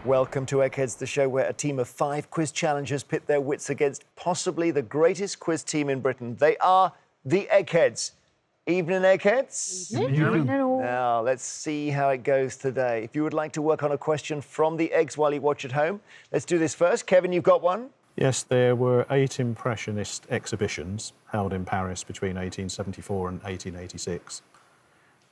Welcome to Eggheads, the show where a team of 5 quiz challengers pit their wits against possibly the greatest quiz team in Britain. They are the Eggheads. Evening, Eggheads. Evening. Now, let's see how it goes today. If you would like to work on a question from the eggs while you watch at home, let's do this first. Kevin, you've got one? Yes, there were 8 Impressionist exhibitions held in Paris between 1874 and 1886.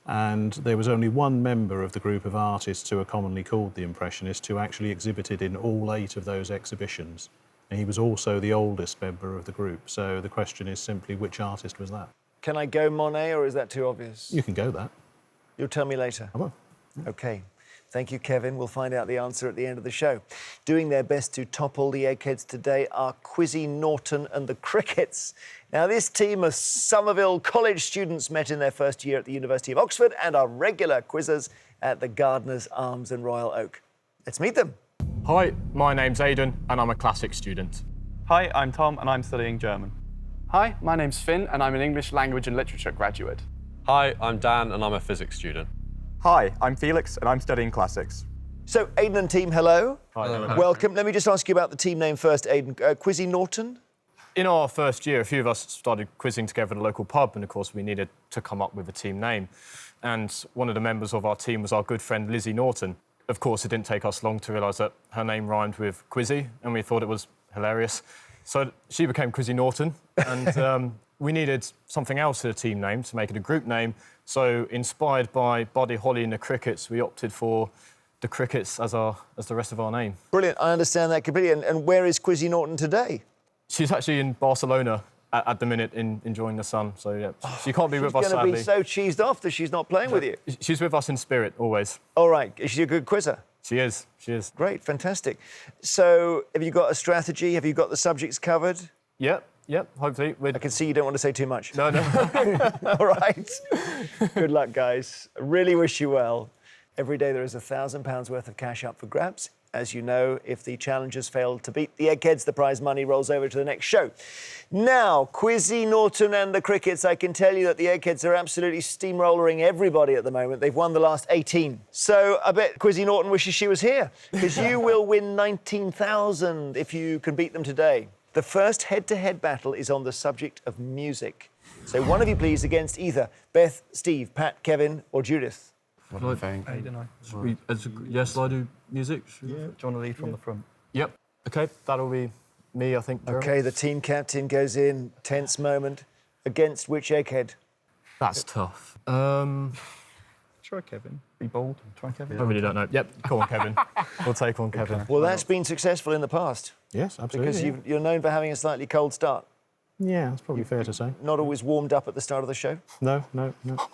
And there was only one member of the group of artists who are commonly called the Impressionists who actually exhibited in all 8 of those exhibitions. And he was also the oldest member of the group. So the question is simply, which artist was that? Can I go Monet, or is that too obvious? You can go that. You'll tell me later. I will. OK. Thank you, Kevin. We'll find out the answer at the end of the show. Doing their best to topple the Eggheads today are Quizzie Norton and the Crickets. Now, this team of Somerville College students met in their first year at the University of Oxford and are regular quizzers at the Gardeners Arms in Royal Oak. Let's meet them. Hi, my name's Aidan and I'm a classics student. Hi, I'm Tom and I'm studying German. Hi, my name's Finn and I'm an English language and literature graduate. Hi, I'm Dan and I'm a physics student. Hi, I'm Felix and I'm studying classics. So, Aidan and team, hello. Hi. Welcome. Let me just ask you about the team name first, Aidan. Quizzie Norton? In our first year, a few of us started quizzing together at a local pub, and of course we needed to come up with a team name. And one of the members of our team was our good friend Lizzie Norton. Of course, it didn't take us long to realise that her name rhymed with Quizzie, and we thought it was hilarious. So she became Quizzie Norton, and we needed something else as a team name to make it a group name. So, inspired by Buddy Holly and the Crickets, we opted for the Crickets as the rest of our name. Brilliant. I understand that completely. And where is Quizzie Norton today? She's actually in Barcelona at the minute, enjoying the sun. So, yeah, she can't be with us, She's going to sadly. be so cheesed off that she's not playing with you. She's with us in spirit, always. All right. Is she a good quizzer? She is. Great, fantastic. So, have you got a strategy? Have you got the subjects covered? Yep, hopefully. I can see you don't want to say too much. No. All right. Good luck, guys. I really wish you well. Every day there is £1,000 worth of cash up for grabs. As you know, if the challengers fail to beat the Eggheads, the prize money rolls over to the next show. Now, Quizzie Norton and the Crickets, I can tell you that the Eggheads are absolutely steamrollering everybody at the moment. They've won the last 18. So I bet Quizzie Norton wishes she was here, because you will win 19,000 if you can beat them today. The first head-to-head battle is on the subject of music. So one of you, please, against either Beth, Steve, Pat, Kevin or Judith. What do you think? Yes, I do music. Do you want to lead from the front? Yep. OK, that'll be me, I think. Jeremy. OK, the team captain goes in. Tense moment. Against which Egghead? That's tough. Try Kevin. Be bold. Try Kevin. I really don't know. Yep, come on, Kevin. We'll take on Kevin. Well, that's been successful in the past. Yes, absolutely. Because you're known for having a slightly cold start. Yeah, that's probably fair to say. Not always warmed up at the start of the show. No.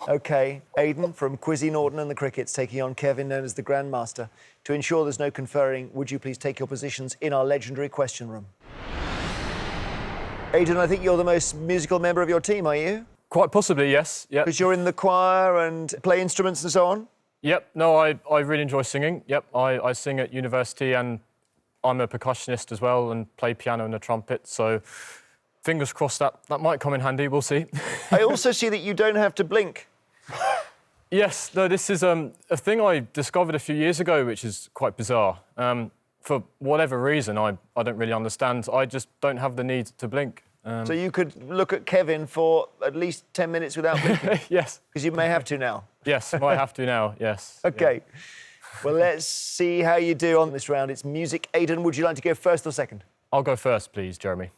OK, Aidan from Quizzie Norton and the Crickets taking on Kevin, known as the Grandmaster. To ensure there's no conferring, would you please take your positions in our legendary question room? Aidan, I think you're the most musical member of your team, are you? Quite possibly, yes. Yep. Because you're in the choir and play instruments and so on? Yep, no, I really enjoy singing. Yep, I sing at university and I'm a percussionist as well and play piano and the trumpet, so fingers crossed that might come in handy, we'll see. I also see that you don't have to blink. Yes, no, this is a thing I discovered a few years ago, which is quite bizarre. For whatever reason, I don't really understand. I just don't have the need to blink. So you could look at Kevin for at least 10 minutes without blinking? Yes. Because you may have to now. Yes, might have to now, yes. OK. Yeah. Well, let's see how you do on this round. It's music. Aidan, would you like to go first or second? I'll go first, please, Jeremy.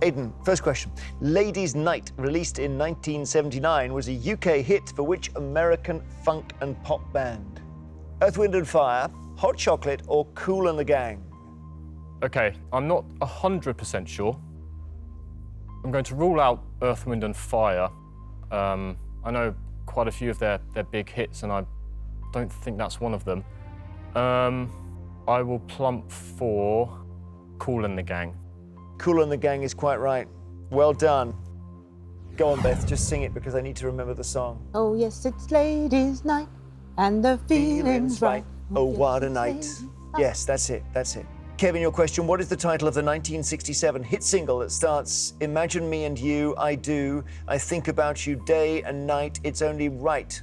Aidan, first question. Ladies' Night, released in 1979, was a UK hit for which American funk and pop band? Earth, Wind & Fire, Hot Chocolate or Kool and the Gang? OK, I'm not 100% sure. I'm going to rule out Earth, Wind & Fire. I know quite a few of their big hits, and I don't think that's one of them. I will plump for Kool and the Gang. Kool and the Gang is quite right. Well done. Go on, Beth, just sing it because I need to remember the song. Oh, yes, it's ladies' night and the feeling's right. Oh, what a night. Yes, that's it. Kevin, your question. What is the title of the 1967 hit single that starts, Imagine me and you, I do, I think about you day and night, it's only right?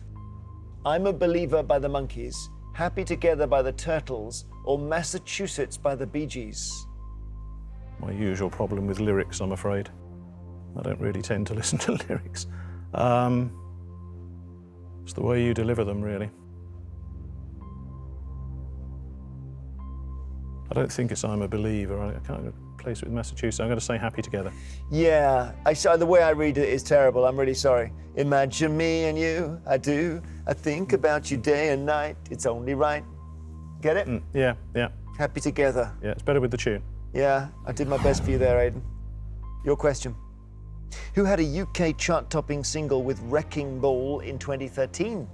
I'm a Believer by the Monkees, Happy Together by the Turtles, or Massachusetts by the Bee Gees? My usual problem with lyrics, I'm afraid. I don't really tend to listen to lyrics. It's the way you deliver them, really. I don't think it's I'm a Believer. I can't place it with Massachusetts. I'm going to say Happy Together. Yeah, the way I read it is terrible. I'm really sorry. Imagine me and you, I do. I think about you day and night. It's only right. Get it? Yeah. Happy Together. Yeah, it's better with the tune. Yeah, I did my best for you there, Aidan. Your question. Who had a UK chart-topping single with Wrecking Ball in 2013?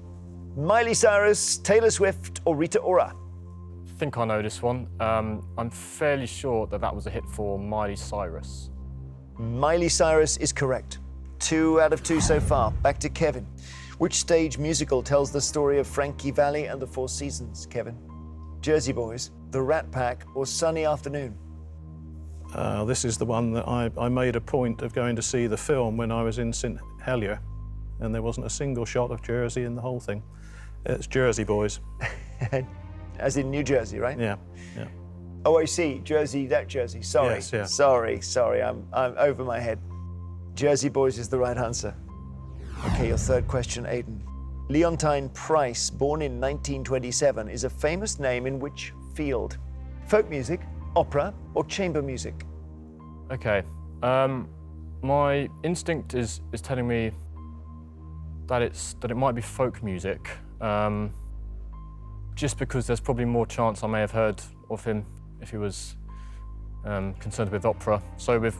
Miley Cyrus, Taylor Swift, or Rita Ora? I think I know this one. I'm fairly sure that was a hit for Miley Cyrus. Miley Cyrus is correct. 2 out of 2 so far. Back to Kevin. Which stage musical tells the story of Frankie Valli and the Four Seasons, Kevin? Jersey Boys, The Rat Pack, or Sunny Afternoon? This is the one that I made a point of going to see the film when I was in St Helier, and there wasn't a single shot of Jersey in the whole thing. It's Jersey Boys. As in New Jersey, right? Yeah. Oh, I see. Jersey, that Jersey. Sorry. Yes, yeah. Sorry. I'm over my head. Jersey Boys is the right answer. Okay, your third question, Aidan. Leontine Price, born in 1927, is a famous name in which field? Folk music, opera, or chamber music? Okay. My instinct is telling me that it might be folk music. Just because there's probably more chance I may have heard of him if he was concerned with opera. So with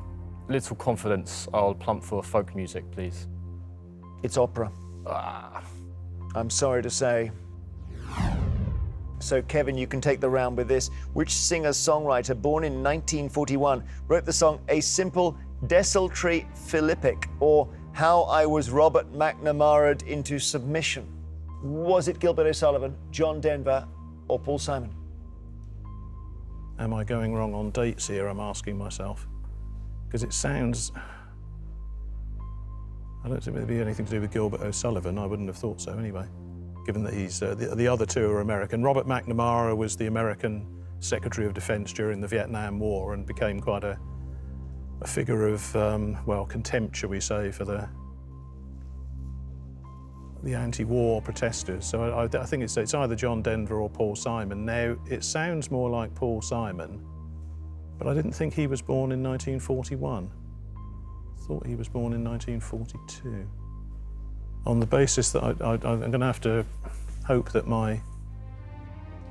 little confidence, I'll plump for folk music, please. It's opera. I'm sorry to say. So, Kevin, you can take the round with this. Which singer-songwriter, born in 1941, wrote the song A Simple Desultory Philippic, or How I Was Robert McNamara'd into Submission? Was it Gilbert O'Sullivan, John Denver, or Paul Simon? Am I going wrong on dates here, I'm asking myself? Because it sounds... I don't think it'd be anything to do with Gilbert O'Sullivan. I wouldn't have thought so anyway, given that he's the other two are American. Robert McNamara was the American Secretary of Defense during the Vietnam War and became quite a figure of, contempt, shall we say, for the anti-war protesters. So I think it's either John Denver or Paul Simon. Now, it sounds more like Paul Simon, but I didn't think he was born in 1941. I thought he was born in 1942. On the basis that I'm going to have to hope that my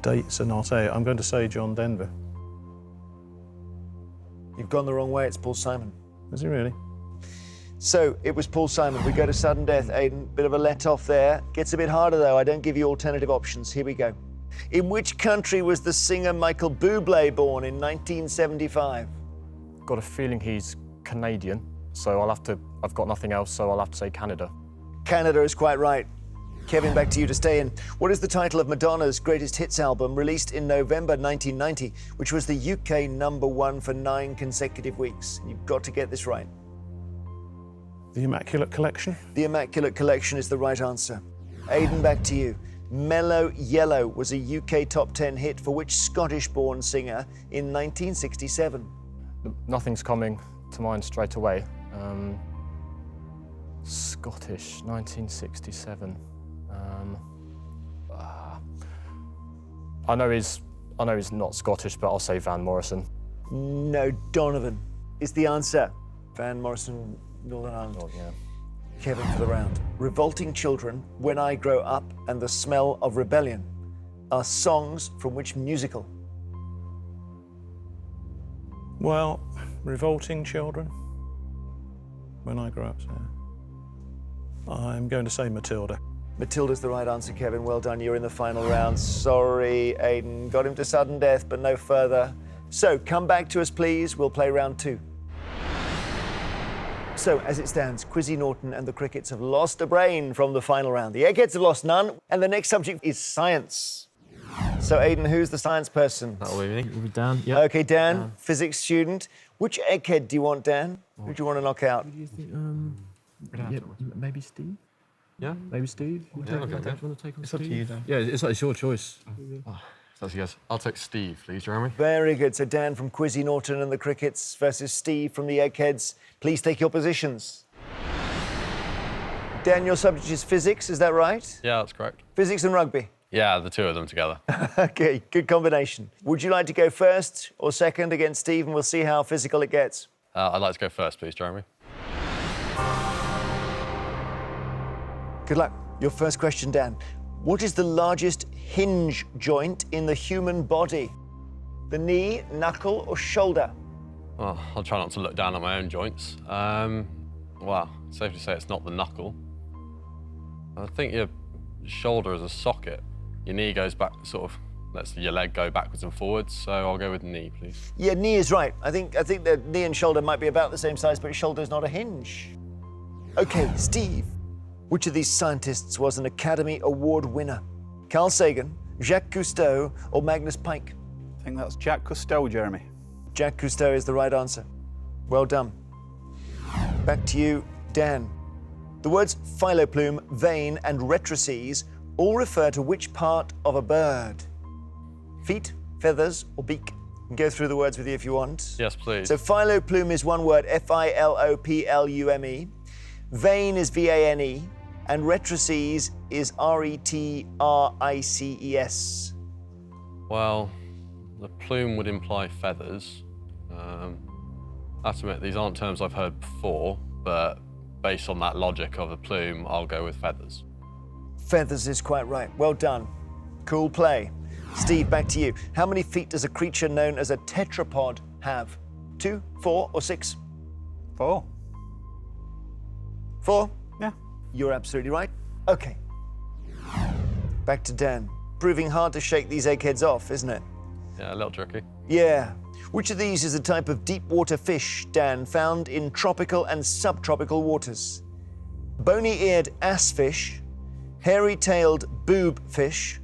dates are not out, I'm going to say John Denver. You've gone the wrong way. It's Paul Simon. Is he really? So it was Paul Simon. We go to sudden death, Aidan. Bit of a let-off there. Gets a bit harder, though. I don't give you alternative options. Here we go. In which country was the singer Michael Bublé born in 1975? Got a feeling he's Canadian, so I've got nothing else, so I'll have to say Canada. Canada is quite right. Kevin, back to you to stay in. What is the title of Madonna's greatest hits album released in November 1990, which was the UK #1 for 9 consecutive weeks? You've got to get this right. The Immaculate Collection? The Immaculate Collection is the right answer. Aidan, back to you. Mellow Yellow was a UK top 10 hit for which Scottish-born singer in 1967? Nothing's coming to mind straight away. Scottish, 1967. I know he's not Scottish, but I'll say Van Morrison. No, Donovan is the answer. Van Morrison, Northern Ireland. Oh, yeah. Kevin for the round. Revolting Children, When I Grow Up, and The Smell of Rebellion are songs from which musical? Well, Revolting Children. When I Grow Up, so I'm going to say Matilda. Matilda's the right answer, Kevin. Well done. You're in the final round. Sorry, Aidan. Got him to sudden death, but no further. So come back to us, please. We'll play round 2. So, as it stands, Quizzie Norton and the Crickets have lost a brain from the final round. The Eggheads have lost none, and the next subject is science. So, Aidan, who's the science person? That'll be me. Will be Dan. Yep. OK, Dan, physics student. Which Egghead do you want, Dan? Who do you want to knock out? Who do you think? Maybe Steve? Yeah? Maybe Steve? Yeah, okay, Do you want to take on It's up to you, Dan. Yeah, it's your choice. So you guys. I'll take Steve, please, Jeremy. Very good. So Dan from Quizzie Norton and the Crickets versus Steve from the Eggheads. Please take your positions. Dan, your subject is physics, is that right? Yeah, that's correct. Physics and rugby. Yeah, the two of them together. Okay, good combination. Would you like to go first or second against Steve, and we'll see how physical it gets? I'd like to go first, please, Jeremy. Good luck. Your first question, Dan. What is the largest hinge joint in the human body? The knee, knuckle, or shoulder? Well, I'll try not to look down at my own joints. Well, it's safe to say it's not the knuckle. I think your shoulder is a socket. Your knee goes back, sort of, lets your leg go backwards and forwards, so I'll go with knee, please. Yeah, knee is right. I think the knee and shoulder might be about the same size, but shoulder is not a hinge. Okay, Steve. Which of these scientists was an Academy Award winner? Carl Sagan, Jacques Cousteau, or Magnus Pyke? I think that's Jacques Cousteau, Jeremy. Jacques Cousteau is the right answer. Well done. Back to you, Dan. The words phyloplume, vein, and retrices all refer to which part of a bird? Feet, feathers, or beak? You can go through the words with you if you want. Yes, please. So phyloplume is one word, Philoplume. Vein is Vane, and retrices is Retrices. Well, the plume would imply feathers. I have to admit, these aren't terms I've heard before, but based on that logic of a plume, I'll go with feathers. Feathers is quite right. Well done. Cool play. Steve, back to you. How many feet does a creature known as a tetrapod have? 2, 4, or 6? 4. 4? Yeah. You're absolutely right. Okay. Back to Dan. Proving hard to shake these eggheads off, isn't it? Yeah, a little tricky. Yeah. Which of these is a type of deep water fish, Dan, found in tropical and subtropical waters? Bony-eared assfish, hairy-tailed boob fish,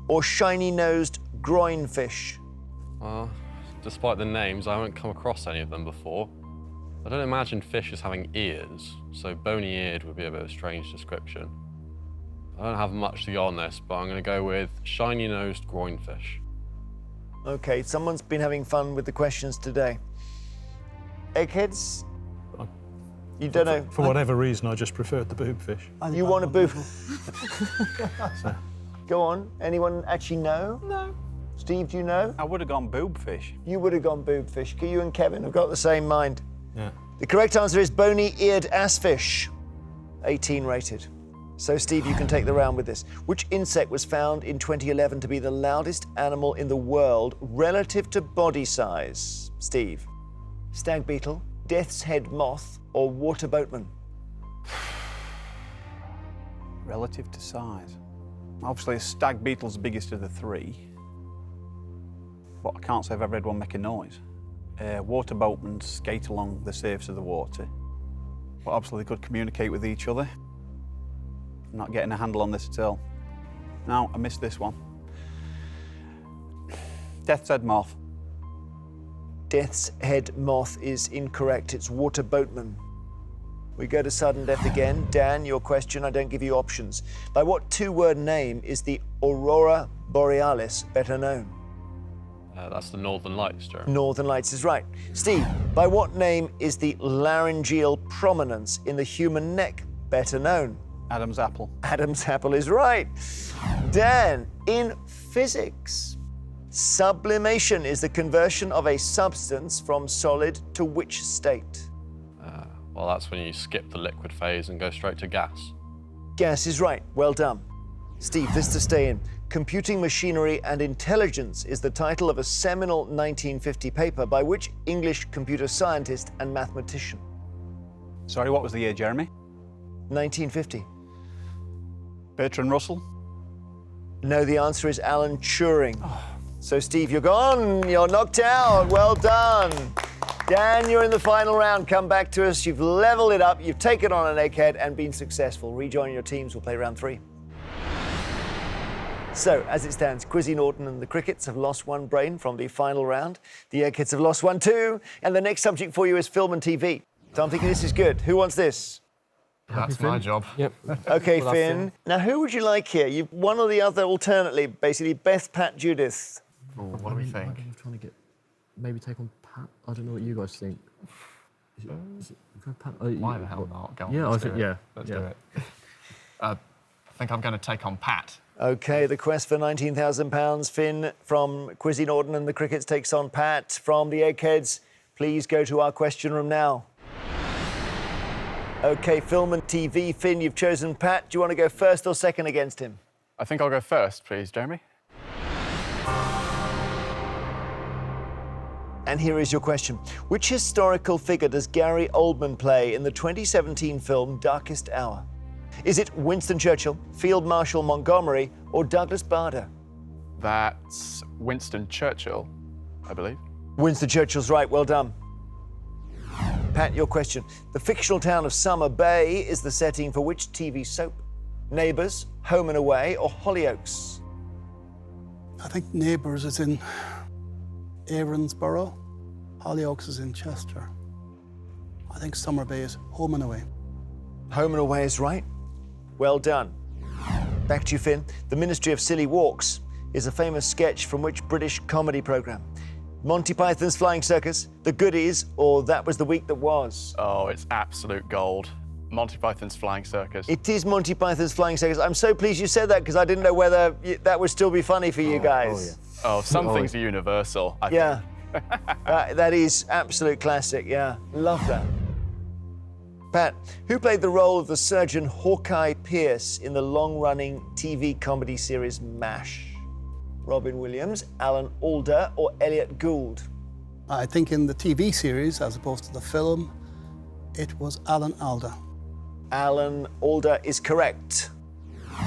or shiny-nosed groin fish? Well, despite the names, I haven't come across any of them before. I don't imagine fish as having ears, so bony-eared would be a bit of a strange description. I don't have much to go on this, but I'm going to go with shiny-nosed groin fish. Okay, someone's been having fun with the questions today. Eggheads? You don't know. For whatever reason, I just preferred the boob fish. You want a boob? Go on. Anyone actually know? No. Steve, do you know? I would have gone boob fish. You would have gone boob fish. You and Kevin have got the same mind. Yeah. The correct answer is bony-eared assfish. 18 rated. So, Steve, you can take the round with this. Which insect was found in 2011 to be the loudest animal in the world relative to body size? Steve. Stag beetle, death's head moth, or water boatman? Relative to size. Obviously, a stag beetle's the biggest of the three. But I can't say I've ever had one make a noise. Water boatmen skate along the surface of the water. But obviously, they could communicate with each other. I'm not getting a handle on this at all. No, I missed this one. Death's head moth. Death's head moth is incorrect. It's water boatman. We go to sudden death again. Dan, your question, I don't give you options. By what two-word name is the Aurora Borealis better known? That's the Northern Lights, Jeremy. Northern Lights is right. Steve, by what name is the laryngeal prominence in the human neck better known? Adam's apple. Adam's apple is right. Dan, in physics, sublimation is the conversion of a substance from solid to which state? Well, that's when you skip the liquid phase and go straight to gas. Gas is right. Well done. Steve, this to stay in. Computing Machinery and Intelligence is the title of a seminal 1950 paper by which English computer scientist and mathematician? Sorry, what was the year, Jeremy? 1950. Bertrand Russell? No, the answer is Alan Turing. So, Steve, you're gone. You're knocked out. Well done. Dan, you're in the final round. Come back to us. You've leveled it up. You've taken on an egghead and been successful. Rejoin your teams. We'll play round 3. So, as it stands, Quizzie Norton and the Crickets have lost one brain from the final round. The Eggheads have lost one too. And the next subject for you is film and TV. So I'm thinking this is good. Who wants this? That's my job. Yep. Okay, Well, Finn. Now, who would you like here? You've one or the other alternately, basically. Beth, Pat, Judith. What do we think? I'm trying to get... Maybe take on Pat. I don't know what you guys think. Is it Pat? Why the hell not? Go on, Yeah, let's I think, do it. yeah. Let's do it. I think I'm going to take on Pat. Okay, the quest for £19,000. Finn from Quizzie Norton and the Crickets takes on Pat from the Eggheads. Please go to our question room now. Okay, film and TV. Finn, you've chosen Pat. Do you want to go first or second against him? I think I'll go first, please, Jeremy. And here is your question. Which historical figure does Gary Oldman play in the 2017 film Darkest Hour? Is it Winston Churchill, Field Marshal Montgomery, or Douglas Bader? That's Winston Churchill, I believe. Winston Churchill's right, well done. Pat, your question. The fictional town of Summer Bay is the setting for which TV soap? Neighbours, Home and Away, or Hollyoaks? I think Neighbours is in Aaronsborough. Hollyoaks is in Chester. I think Summer Bay is Home and Away. Home and Away is right. Well done. Back to you, Finn. The Ministry of Silly Walks is a famous sketch from which British comedy programme? Monty Python's Flying Circus, The Goodies, or That Was the Week That Was? Oh, it's absolute gold. Monty Python's Flying Circus. It is Monty Python's Flying Circus. I'm so pleased you said that because I didn't know whether that would still be funny for you guys. Oh, some things are universal. I Yeah. That is absolute classic, yeah. Love that. Pat, who played the role of the surgeon Hawkeye Pierce in the long-running TV comedy series MASH? Robin Williams, Alan Alda, or Elliot Gould? I think in the TV series, as opposed to the film, it was Alan Alda. Alan Alda is correct.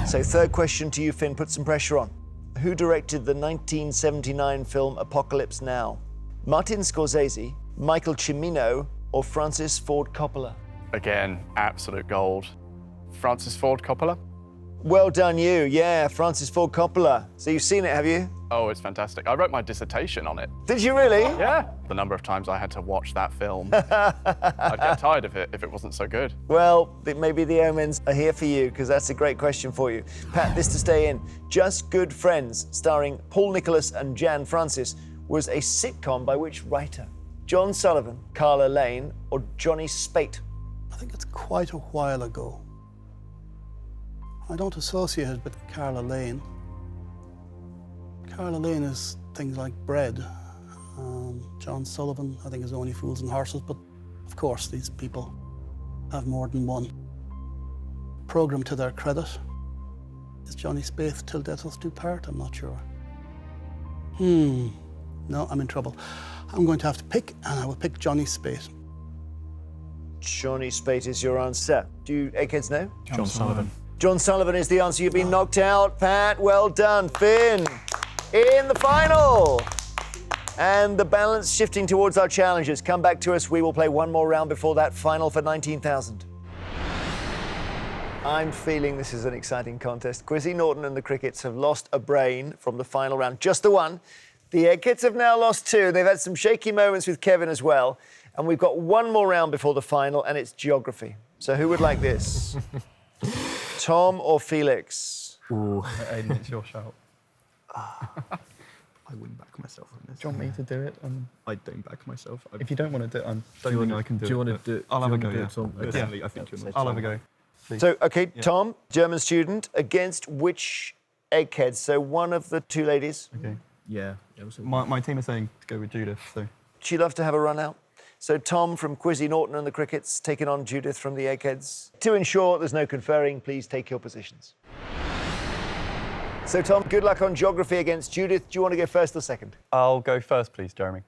So third question to you, Finn, put some pressure on. Who directed the 1979 film Apocalypse Now? Martin Scorsese, Michael Cimino, or Francis Ford Coppola? Again, absolute gold. Francis Ford Coppola? Well done you, yeah, Francis Ford Coppola. So you've seen it, have you? Oh, it's fantastic. I wrote my dissertation on it. Did you really? Yeah. The number of times I had to watch that film. I'd get tired of it if it wasn't so good. Well, maybe the omens are here for you, because that's a great question for you. Pat, this to stay in. Just Good Friends, starring Paul Nicholas and Jan Francis, was a sitcom by which writer? John Sullivan, Carla Lane, or Johnny Spate? I think it's quite a while ago. I don't associate it with Carla Lane. Carla Lane is things like Bread. John Sullivan, I think, is Only Fools and Horses, but of course these people have more than one programme to their credit. Is Johnny Spate Till Death Us Do Part? I'm not sure. No, I'm in trouble. I'm going to have to pick, and I will pick Johnny Spate. Johnny Spate is your answer. Do you Eggheads know? John Sullivan. John Sullivan is the answer. You've been knocked out, Pat. Well done. Finn in the final. And the balance shifting towards our challengers. Come back to us. We will play one more round before that final for 19,000. I'm feeling this is an exciting contest. Quizzie Norton and the Crickets have lost a brain from the final round. Just the one. The Eggheads have now lost two. They've had some shaky moments with Kevin as well. And we've got one more round before the final, and it's geography. So who would like this? Tom or Felix? Ooh. Aidan, it's your shout. I wouldn't back myself on this. Do you want me to do it? I don't back myself. If you don't want to do it, I don't Do you think wanna- I can do it. do you want to but do it? I'll do have you a go, wanna yeah. do it, Tom? Personally, I think you're I'll have a go. So, okay, Tom, German student, against which Eggheads? So one of the two ladies. Okay. Yeah. My team is saying to go with Judith, so... She'd love to have a run out. So Tom from Quizzie Norton and the Crickets taking on Judith from the Eggheads. To ensure there's no conferring, please take your positions. So Tom, good luck on geography against Judith. Do you want to go first or second? I'll go first, please, Jeremy.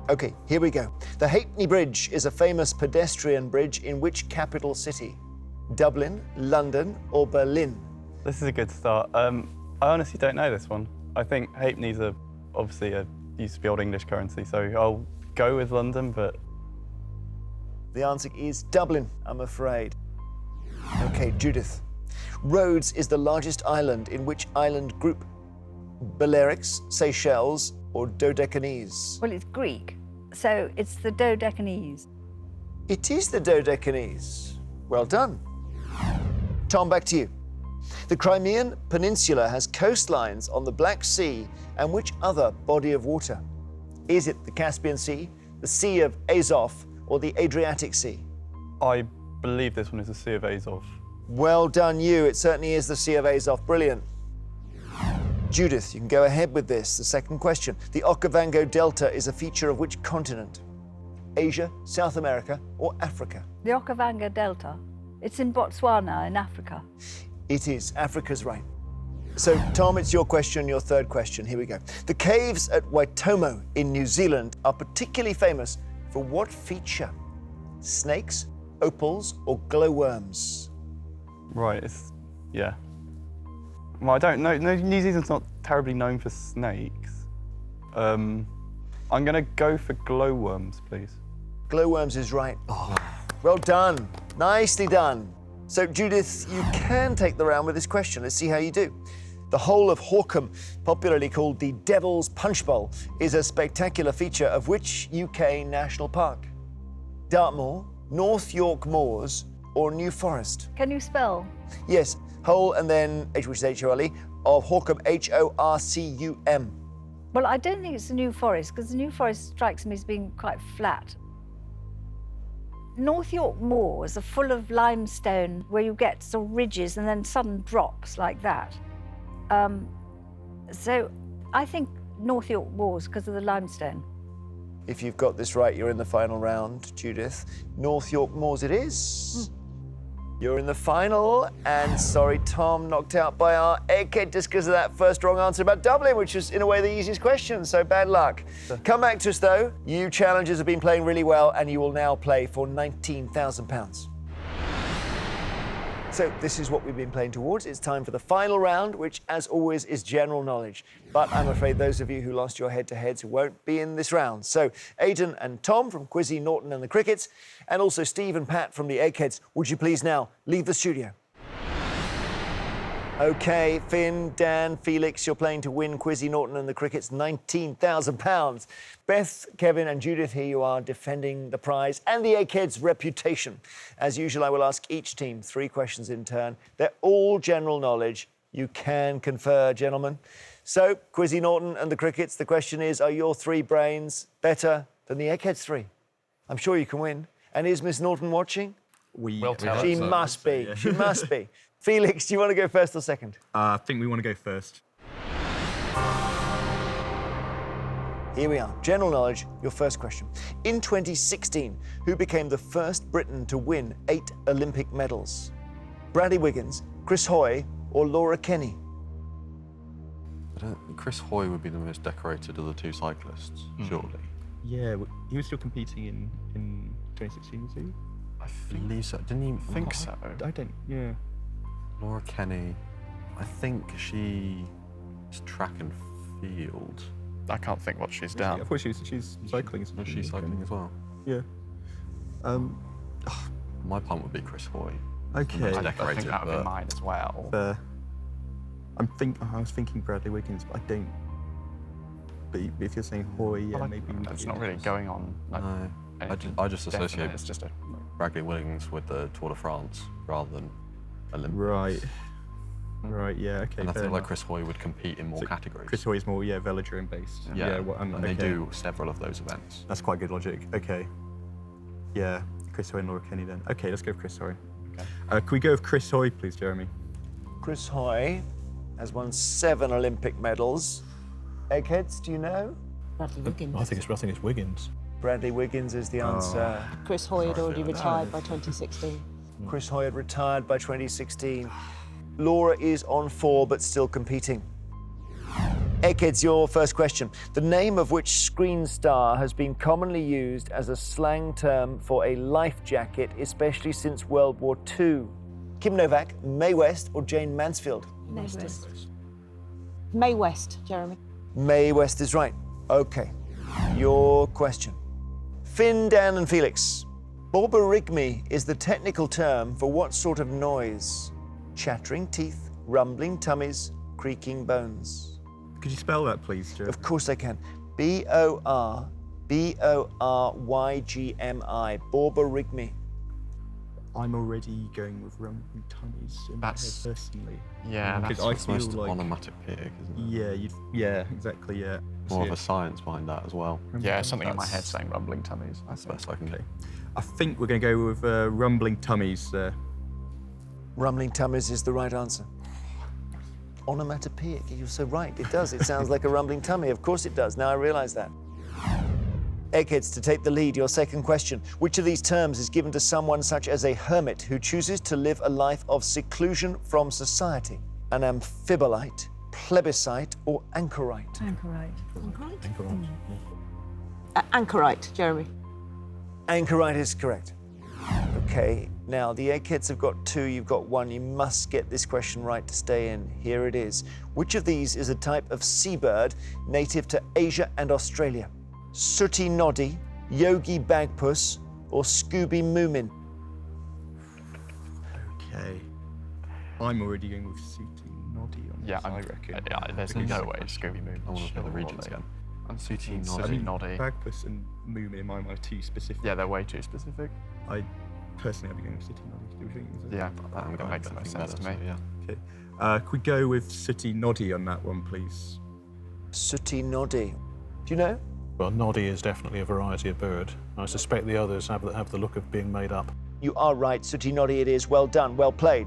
Okay, here we go. The Halfpenny Bridge is a famous pedestrian bridge in which capital city? Dublin, London, or Berlin? This is a good start. I honestly don't know this one. I think halfpennies are obviously used to be old English currency, so I'll go with London, but... The answer is Dublin, I'm afraid. Okay, Judith. Rhodes is the largest island in which island group? Balearics, Seychelles, or Dodecanese? Well, it's Greek, So it's the Dodecanese. It is the Dodecanese. Well done. Tom, back to you. The Crimean Peninsula has coastlines on the Black Sea and which other body of water? Is it the Caspian Sea, the Sea of Azov, or the Adriatic Sea? I believe this one is the Sea of Azov. Well done, you. It certainly is the Sea of Azov. Brilliant. Judith, you can go ahead with this. The second question. The Okavango Delta is a feature of which continent? Asia, South America, or Africa? The Okavango Delta. It's in Botswana, in Africa. It is. Africa's right. So, Tom, it's your question, your third question. Here we go. The caves at Waitomo in New Zealand are particularly famous for what feature? Snakes, opals, or glowworms? Right, yeah. Well, I don't know. No, New Zealand's not terribly known for snakes. I'm going to go for glowworms, please. Glowworms is right. Well done. Nicely done. So, Judith, you can take the round with this question. Let's see how you do. The whole of Horsham, popularly called the Devil's Punch Bowl, is a spectacular feature of which UK national park? Dartmoor, North York Moors, or New Forest? Can you spell? Yes, whole and then H, which is H-O-L-E, of Horsham, H-O-R-C-U-M. Well, I don't think it's the New Forest, because the New Forest strikes me as being quite flat. North York Moors are full of limestone where you get sort of ridges and then sudden drops like that. So I think North York Moors because of the limestone. If you've got this right, you're in the final round, Judith. North York Moors it is. You're in the final, and sorry, Tom, knocked out by our Egghead just because of that first wrong answer about Dublin, which was, in a way, the easiest question, so bad luck. Come back to us, though. You challengers have been playing really well, and you will now play for £19,000. So this is what we've been playing towards. It's time for the final round, which, as always, is general knowledge. But I'm afraid those of you who lost your head-to-heads won't be in this round. So Aidan and Tom from Quizzie Norton and the Crickets, and also Steve and Pat from the Eggheads, would you please now leave the studio? OK, Finn, Dan, Felix, you're playing to win Quizzie Norton and the Crickets' £19,000. Beth, Kevin and Judith, here you are defending the prize and the Eggheads' reputation. As usual, I will ask each team 3 questions in turn. They're all general knowledge. You can confer, gentlemen. So, Quizzie Norton and the Crickets, the question is, are your 3 brains better than the Eggheads' 3? I'm sure you can win. And is Miss Norton watching? She must be. She must be. Felix, do you want to go first or second? I think we want to go first. Here we are. General knowledge, your first question. In 2016, who became the first Briton to win 8 Olympic medals? Bradley Wiggins, Chris Hoy, or Laura Kenny? Chris Hoy would be the most decorated of the 2 cyclists, surely. Yeah, he was still competing in 2016, was he? I believe so. Didn't he? I think so. I don't, yeah. Laura Kenny, I think she's track and field. I can't think what she's done. I thought she's cycling. Was she cycling as well? Yeah. My punt would be Chris Hoy. Okay. I think that would be mine as well. I was thinking Bradley Wiggins, but I don't. But if you're saying Hoy, yeah, maybe. It's not really going on. Like, no. I just associate it's just Bradley Wiggins with the Tour de France rather than Olympics. Right, yeah, okay. And I feel like Chris Hoy would compete in more categories. Chris Hoy is more, velodrome based. Yeah, and they do several of those events. That's quite good logic. Okay. Yeah, Chris Hoy and Laura Kenny then. Okay, let's go with Chris Hoy. Okay. Can we go with Chris Hoy, please, Jeremy? Chris Hoy has won 7 Olympic medals. Eggheads, do you know? Bradley Wiggins. I think it's Wiggins. Bradley Wiggins is the answer. Chris Hoy had already retired by 2016. Chris Hoy had retired by 2016. Laura is on 4, but still competing. Eggheads, your first question. The name of which screen star has been commonly used as a slang term for a life jacket, especially since World War II? Kim Novak, Mae West, or Jane Mansfield? Mae West. Mae West, Jeremy. Mae West is right. OK. Your question. Finn, Dan and Felix. Borborygmi is the technical term for what sort of noise? Chattering teeth, rumbling tummies, creaking bones. Could you spell that, please, Joe? Of course I can. B-O-R-B-O-R-Y-G-M-I. Borborygmi. Borborygmi. I'm already going with rumbling tummies in my head personally. Yeah, because that's I the feel most like onomatopoeic, isn't it? Yeah, exactly. Yeah. More of a science behind that as well. Yeah, something in my head saying rumbling tummies. That's the best I can do. I think we're going to go with rumbling tummies. Rumbling tummies is the right answer. Onomatopoeic, you're so right. It does. It sounds like a rumbling tummy. Of course it does. Now I realise that. Eggheads, to take the lead, your second question. Which of these terms is given to someone such as a hermit who chooses to live a life of seclusion from society? An amphibolite, plebiscite, or anchorite? Anchorite. Anchorite, Jeremy. Anchorite is correct. Okay, now the Eggheads have got 2, you've got 1. You must get this question right to stay in. Here it is. Which of these is a type of seabird native to Asia and Australia? Sooty noddy, yogi bagpuss, or Scooby moomin? Okay. I'm already going with Sooty Noddy on this, I reckon. Yeah, there's no way it's Scooby Moon. I want to play the regions again. I'm Sooty I mean, Noddy. Bagpuss and Moomin in my mind are too specific. Yeah, they're way too specific. I personally I'd be going with Sooty Noddy. Do you think? Yeah, that makes the most sense to me. Yeah. Okay. Could we go with Sooty Noddy on that one, please? Sooty noddy. Do you know? Well, noddy is definitely a variety of bird. I suspect the others have the look of being made up. You are right, Sooty noddy it is. Well done, well played.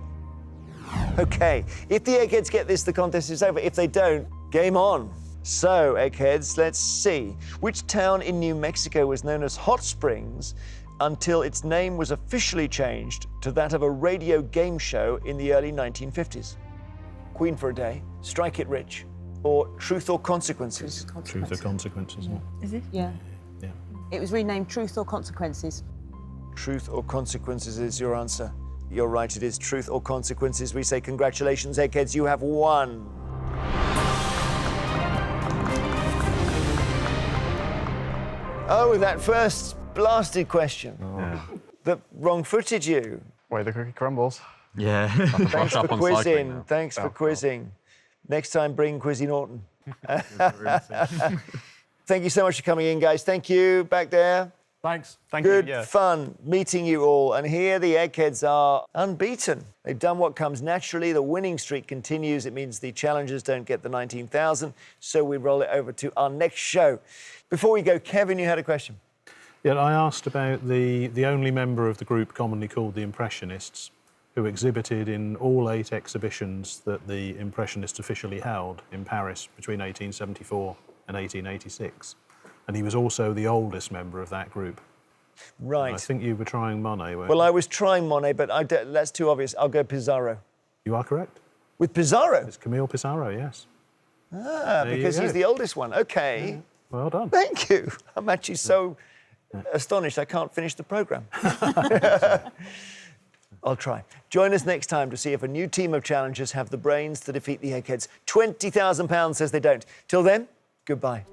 Okay, if the Eggheads get this, the contest is over. If they don't, game on. So, Eggheads, let's see. Which town in New Mexico was known as Hot Springs until its name was officially changed to that of a radio game show in the early 1950s? Queen for a Day, Strike It Rich, or Truth or Consequences? Truth or Consequences. Is it? Yeah. Yeah. It was renamed Truth or Consequences. Truth or Consequences is your answer. You're right, it is Truth or Consequences. We say congratulations, Eggheads, you have won. Oh, that first blasted question. Yeah. The wrong-footed you. Way the cookie crumbles. Yeah. Thanks for up on cycling quizzing. now. Thanks for quizzing. Next time, bring Quizzie Norton. Thank you so much for coming in, guys. Thank you back there. Thanks. Thank Good you. Yeah. fun meeting you all. And here the Eggheads are unbeaten. They've done what comes naturally. The winning streak continues. It means the challengers don't get the 19,000. So we roll it over to our next show. Before we go, Kevin, you had a question. Yeah, I asked about the only member of the group commonly called the Impressionists, who exhibited in all 8 exhibitions that the Impressionists officially held in Paris between 1874 and 1886. And he was also the oldest member of that group. Right. I think you were trying Monet, weren't Well, you? I was trying Monet, but that's too obvious. I'll go Pizarro. You are correct. With Pizarro? It's Camille Pissarro, yes. Ah, There you because he's go. the oldest one. OK. Yeah. Well done. Thank you. I'm actually so astonished I can't finish the programme. I'll try. Join us next time to see if a new team of challengers have the brains to defeat the Eggheads. £20,000 says they don't. Till then, goodbye.